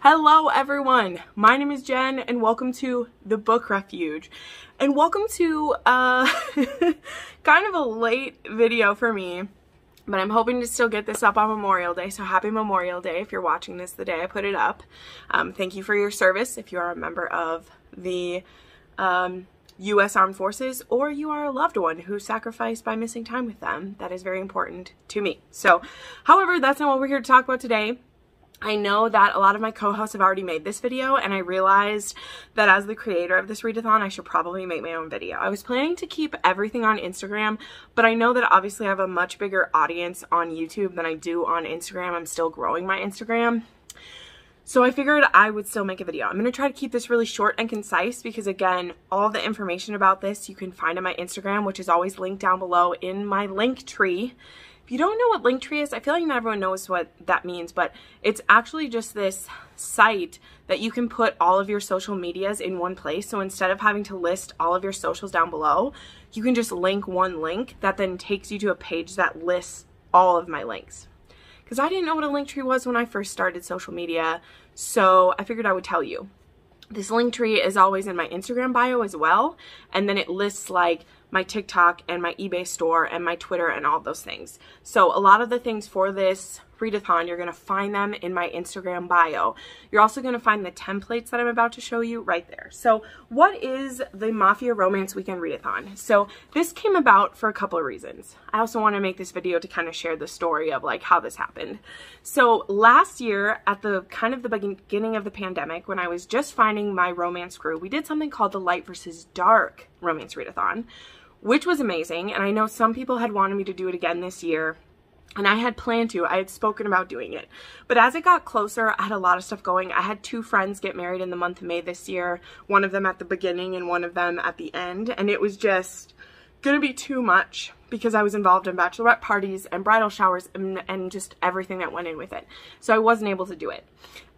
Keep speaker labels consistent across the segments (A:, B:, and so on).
A: Hello everyone, my name is Jen and welcome to the book Refuge. And welcome to kind of a late video for me, but I'm hoping to still get this up on Memorial Day, so happy Memorial Day if you're watching this the day I put it up. Thank you for your service if you are a member of the U.S. Armed Forces or you are a loved one who sacrificed by missing time with them. That is very important to me. So, however, that's not what we're here to talk about today. I know that a lot of my co-hosts have already made this video, and I realized that as the creator of this readathon, I should probably make my own video. I was planning to keep everything on Instagram, but I know that obviously I have a much bigger audience on YouTube than I do on Instagram. I'm still growing my Instagram. So I figured I would still make a video. I'm going to try to keep this really short and concise because, again, all the information about this you can find on my Instagram, which is always linked down below in my link tree. If you don't know what Linktree is, I feel like not everyone knows what that means, but it's actually just this site that you can put all of your social medias in one place. So instead of having to list all of your socials down below, you can just link one link that then takes you to a page that lists all of my links. Because I didn't know what a Linktree was when I first started social media, so I figured I would tell you. This Linktree is always in my Instagram bio as well, and then it lists like my TikTok and my eBay store and my Twitter and all those things. So a lot of the things for this readathon, you're going to find them in my Instagram bio. You're also going to find the templates that I'm about to show you right there. So what is the Mafia Romance Weekend Readathon? So this came about for a couple of reasons. I also want to make this video to kind of share the story of like how this happened. So last year at the kind of the beginning of the pandemic, when I was just finding my romance crew, we did something called the Light versus Dark Romance Readathon, which was amazing. And I know some people had wanted me to do it again this year. And I had planned to. I had spoken about doing it. But as it got closer, I had a lot of stuff going. I had two friends get married in the month of May this year. One of them at the beginning and one of them at the end. And it was just going to be too much because I was involved in bachelorette parties and bridal showers and just everything that went in with it. So I wasn't able to do it.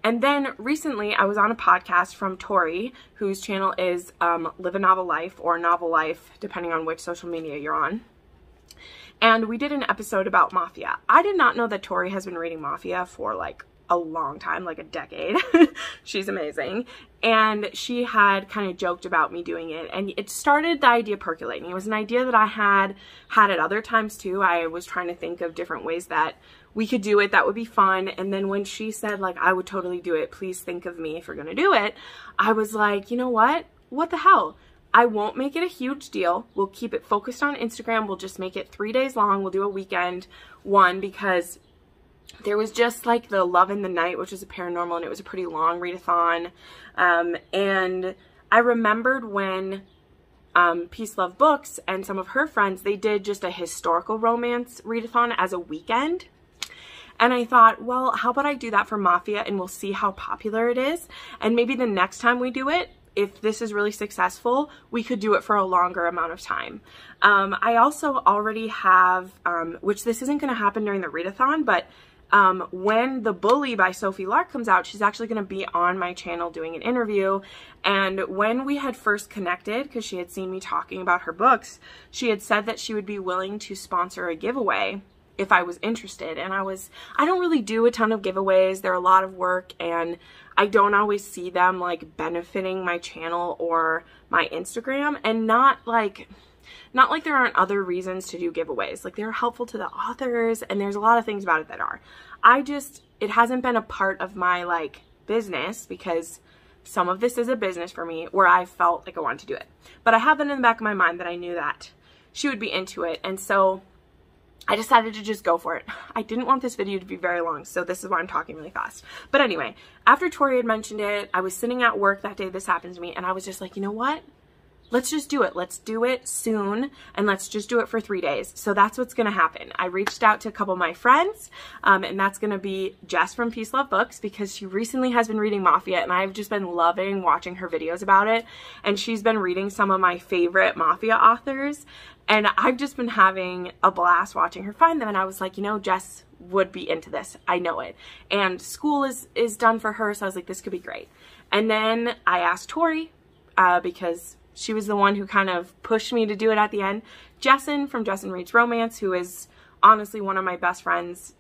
A: And then recently I was on a podcast from Tori, whose channel is Live a Novel Life or Novel Life, depending on which social media you're on. And we did an episode about Mafia. I did not know that Tori has been reading Mafia for like a long time, like a decade. She's amazing. And she had kind of joked about me doing it. And it started the idea percolating. It was an idea that I had at other times too. I was trying to think of different ways that we could do it that would be fun. And then when she said like, I would totally do it, please think of me if you're going to do it, I was like, you know what? What the hell? I won't make it a huge deal. We'll keep it focused on Instagram. We'll just make it 3 days long. We'll do a weekend one because there was just like the Love in the Night, which was a paranormal, and it was a pretty long readathon. And I remembered when Peace Love Books and some of her friends, they did just a historical romance readathon as a weekend. And I thought, well, how about I do that for Mafia and we'll see how popular it is. And maybe the next time we do it, if this is really successful, we could do it for a longer amount of time. I also already have, which this isn't going to happen during the readathon, but when The Bully by Sophie Lark comes out, she's actually going to be on my channel doing an interview. And when we had first connected, because she had seen me talking about her books, she had said that she would be willing to sponsor a giveaway if I was interested. And I don't really do a ton of giveaways. They're a lot of work and I don't always see them like benefiting my channel or my Instagram, and not like there aren't other reasons to do giveaways. Like they're helpful to the authors and there's a lot of things about it that are. It hasn't been a part of my like business because some of this is a business for me where I felt like I wanted to do it. But I have it in the back of my mind that I knew that she would be into it, and so I decided to just go for it. I didn't want this video to be very long, so this is why I'm talking really fast. But anyway, after Tori had mentioned it, I was sitting at work that day this happened to me, and I was just like, you know what? Let's just do it. Let's do it soon, and let's just do it for 3 days. So that's what's going to happen. I reached out to a couple of my friends, and that's going to be Jess from Peace Love Books, because she recently has been reading Mafia, and I've just been loving watching her videos about it. And she's been reading some of my favorite Mafia authors, and I've just been having a blast watching her find them. And I was like, you know, Jess would be into this. I know it. And school is done for her, so I was like, this could be great. And then I asked Tori, because she was the one who kind of pushed me to do it at the end. Jessin from Jessin Reads Romance, who is honestly one of my best friends.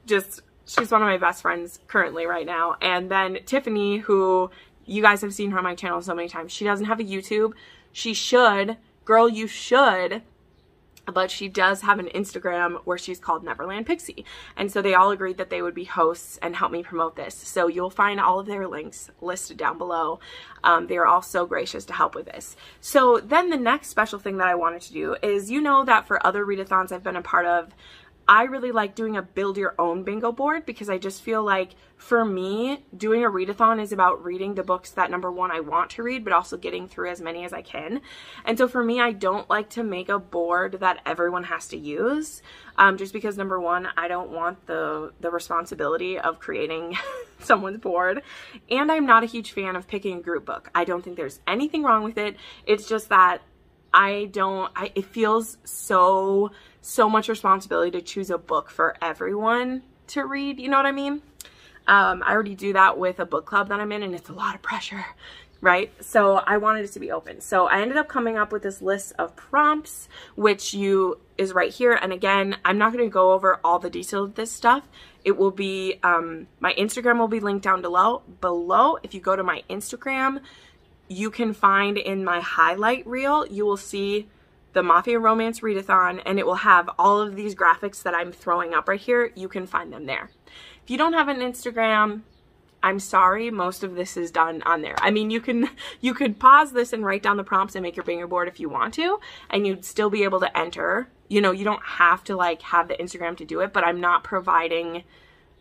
A: Just She's one of my best friends currently right now. And then Tiffany, who you guys have seen her on my channel so many times. She doesn't have a YouTube. She should. Girl, you should. But she does have an Instagram where she's called Neverland Pixie. And so they all agreed that they would be hosts and help me promote this. So you'll find all of their links listed down below. They are all so gracious to help with this. So then the next special thing that I wanted to do is, you know that for other readathons I've been a part of, I really like doing a build your own bingo board, because I just feel like for me, doing a readathon is about reading the books that, number one, I want to read, but also getting through as many as I can. And so for me, I don't like to make a board that everyone has to use, just because, number one, I don't want the responsibility of creating someone's board. And I'm not a huge fan of picking a group book. I don't think there's anything wrong with it. It's just that it feels so much responsibility to choose a book for everyone to read, you know what I mean? I already do that with a book club that I'm in, and it's a lot of pressure, right? So I wanted it to be open. So I ended up coming up with this list of prompts, which is right here. And again, I'm not going to go over all the details of this stuff. It will be, my Instagram will be linked down below. If you go to my Instagram, you can find in my highlight reel, you will see the Mafia Romance Readathon, and it will have all of these graphics that I'm throwing up right here. You can find them there. If you don't have an Instagram, I'm sorry, most of this is done on there. I mean, you could pause this and write down the prompts and make your bingo board if you want to, and you'd still be able to enter. You know, you don't have to like have the Instagram to do it, but I'm not providing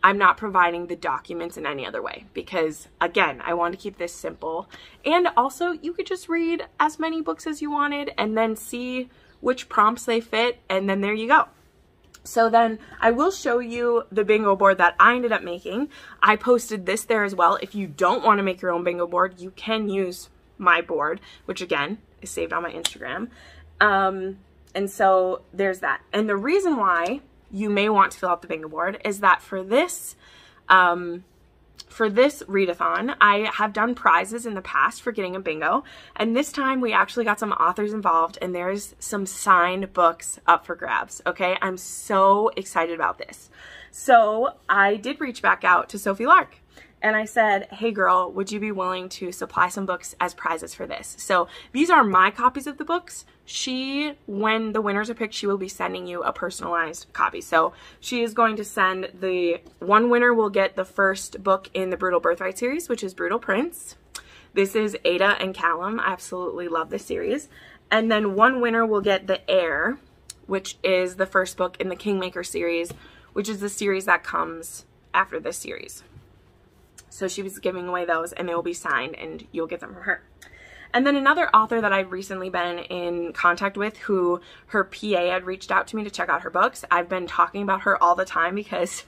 A: the documents in any other way, because again, I want to keep this simple. And also, you could just read as many books as you wanted and then see which prompts they fit, and then there you go. So then I will show you the bingo board that I ended up making. I posted this there as well. If you don't want to make your own bingo board, you can use my board, which again is saved on my Instagram. And so there's that. And the reason why you may want to fill out the bingo board is that for this readathon, I have done prizes in the past for getting a bingo, and this time we actually got some authors involved, and there's some signed books up for grabs. Okay, I'm so excited about this. So I did reach back out to Sophie Lark, and I said, hey girl, would you be willing to supply some books as prizes for this? So these are my copies of the books. When the winners are picked, she will be sending you a personalized copy. So she is going to send one winner will get the first book in the Brutal Birthright series, which is Brutal Prince. This is Ada and Callum. I absolutely love this series. And then one winner will get The Heir, which is the first book in the Kingmaker series, which is the series that comes after this series. So she was giving away those, and they will be signed, and you'll get them from her. And then another author that I've recently been in contact with, who her PA had reached out to me to check out her books. I've been talking about her all the time because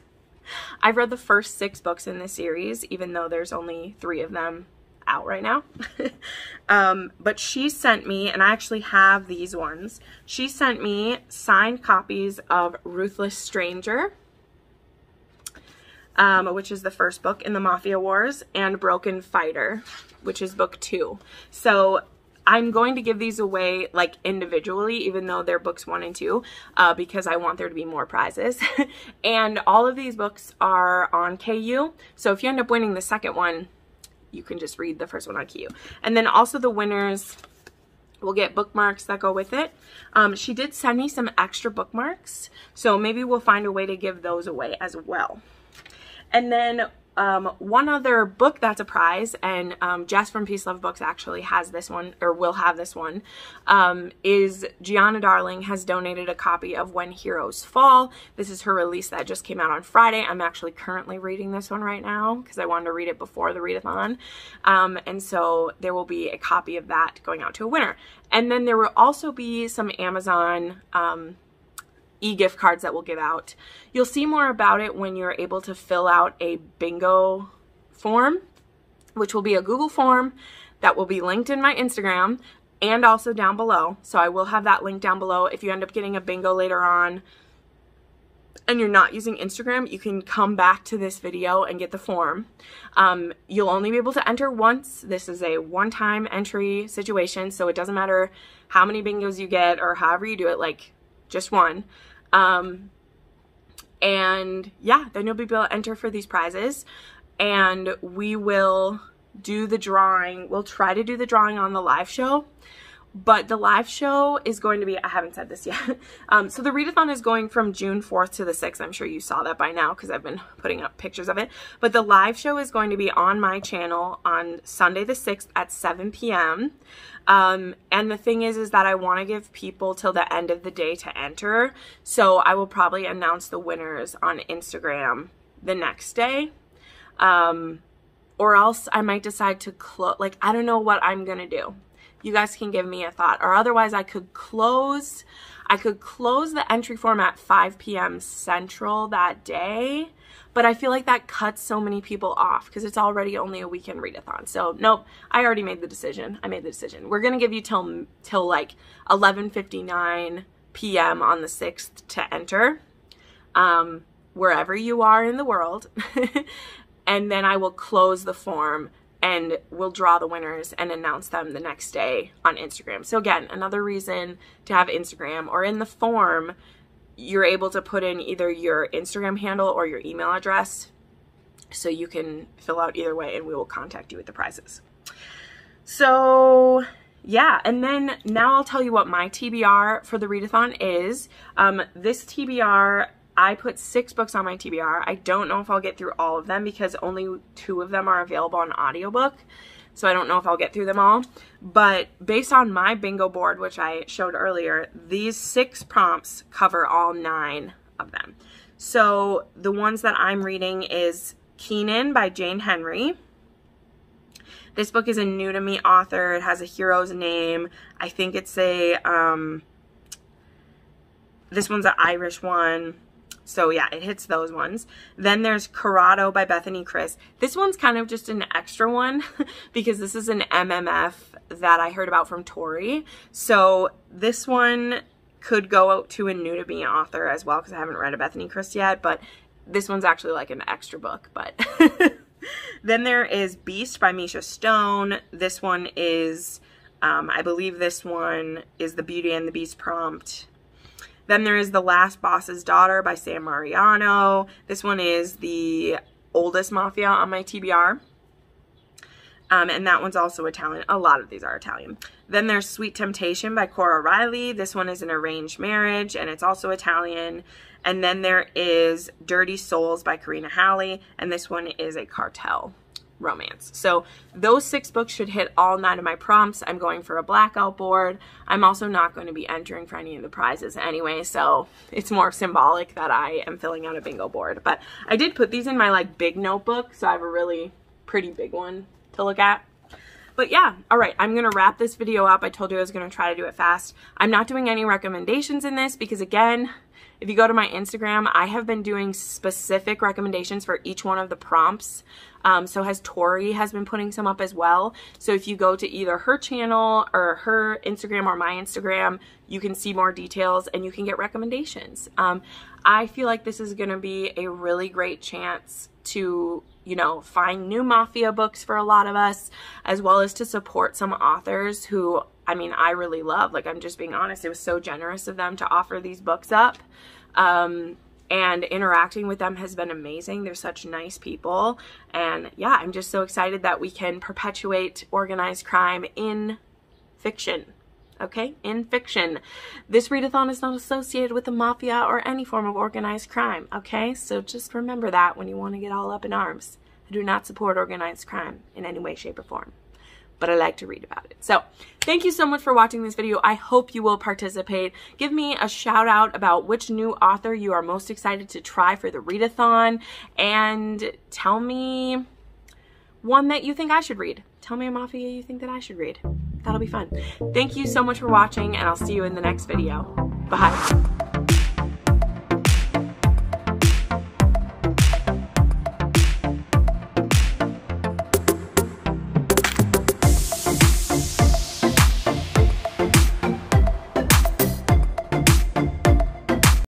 A: I've read the first 6 books in this series, even though there's only 3 of them out right now. But she sent me, and I actually have these ones, she sent me signed copies of Ruthless Stranger, which is the first book in the Mafia Wars, and Broken Fighter, which is book 2. So I'm going to give these away like individually, even though they're books 1 and 2, because I want there to be more prizes. And all of these books are on KU. So if you end up winning the second one, you can just read the first one on KU. And then also the winners will get bookmarks that go with it. She did send me some extra bookmarks, so maybe we'll find a way to give those away as well. And then one other book that's a prize, and Jess from Peace Love Books actually has this one, or will have this one, is Gianna Darling has donated a copy of When Heroes Fall. This is her release that just came out on Friday. I'm actually currently reading this one right now because I wanted to read it before the readathon. And so there will be a copy of that going out to a winner. And then there will also be some Amazon e-gift cards that we'll give out. You'll see more about it when you're able to fill out a bingo form, which will be a Google form that will be linked in my Instagram and also down below. So I will have that link down below. If you end up getting a bingo later on and you're not using Instagram, you can come back to this video and get the form. You'll only be able to enter once. This is a one-time entry situation, so it doesn't matter how many bingos you get or however you do it, like just one. And yeah, then you'll be able to enter for these prizes, and we will do the drawing. We'll try to do the drawing on the live show, but the live show is going to be, I haven't said this yet. So the readathon is going from June 4th to the 6th. I'm sure you saw that by now because I've been putting up pictures of it. But the live show is going to be on my channel on Sunday the 6th at 7 p.m. And the thing is that I want to give people till the end of the day to enter. So I will probably announce the winners on Instagram the next day. Or else I might decide to close, like, I don't know what I'm going to do. You guys can give me a thought, or otherwise I could close the entry form at 5 p.m. Central that day, but I feel like that cuts so many people off because it's already only a weekend readathon. So nope, I already made the decision. I made the decision. We're going to give you till like 11:59 p.m. on the 6th to enter, wherever you are in the world. And then I will close the form and we'll draw the winners and announce them the next day on Instagram. So again, another reason to have Instagram, or in the form, you're able to put in either your Instagram handle or your email address. So you can fill out either way and we will contact you with the prizes. So yeah, and then now I'll tell you what my TBR for the readathon is. This TBR, I put 6 books on my TBR. I don't know if I'll get through all of them because only 2 of them are available on audiobook. So I don't know if I'll get through them all. But based on my bingo board, which I showed earlier, these 6 prompts cover all 9 of them. So the ones that I'm reading is Keenan by Jane Henry. This book is a new to me author. It has a hero's name. I think it's a, this one's an Irish one. So yeah, it hits those ones. Then there's Corrado by Bethany Chris. This one's kind of just an extra one because this is an MMF that I heard about from Tori. So this one could go out to a new to me author as well because I haven't read a Bethany Chris yet, but this one's actually like an extra book. But then there is Beast by Misha Stone. This one is, I believe this one is the Beauty and the Beast prompt. Then there is The Last Boss's Daughter by Sam Mariano. This one is the oldest Mafia on my TBR. And that one's also Italian. A lot of these are Italian. Then there's Sweet Temptation by Cora Riley. This one is an arranged marriage and it's also Italian. And then there is Dirty Souls by Karina Halley. And this one is a cartel romance. So those 6 books should hit all 9 of my prompts. I'm going for a blackout board. I'm also not going to be entering for any of the prizes anyway, so it's more symbolic that I am filling out a bingo board. But I did put these in my like big notebook, so I have a really pretty big one to look at. But yeah, all right, I'm going to wrap this video up. I told you I was going to try to do it fast. I'm not doing any recommendations in this because again, if you go to my Instagram, I have been doing specific recommendations for each one of the prompts. So Tori has been putting some up as well. So if you go to either her channel or her Instagram or my Instagram, you can see more details and you can get recommendations. I feel like this is going to be a really great chance to, you know, find new Mafia books for a lot of us, as well as to support some authors who, I mean, I really love. Like, I'm just being honest. It was so generous of them to offer these books up. And interacting with them has been amazing. They're such nice people. And yeah, I'm just so excited that we can perpetuate organized crime in fiction. Okay? In fiction. This readathon is not associated with the Mafia or any form of organized crime. Okay? So just remember that when you want to get all up in arms. I do not support organized crime in any way, shape, or form. But I like to read about it. So thank you so much for watching this video. I hope you will participate. Give me a shout out about which new author you are most excited to try for the readathon, and tell me one that you think I should read. Tell me a Mafia you think that I should read. That'll be fun. Thank you so much for watching, and I'll see you in the next video. Bye.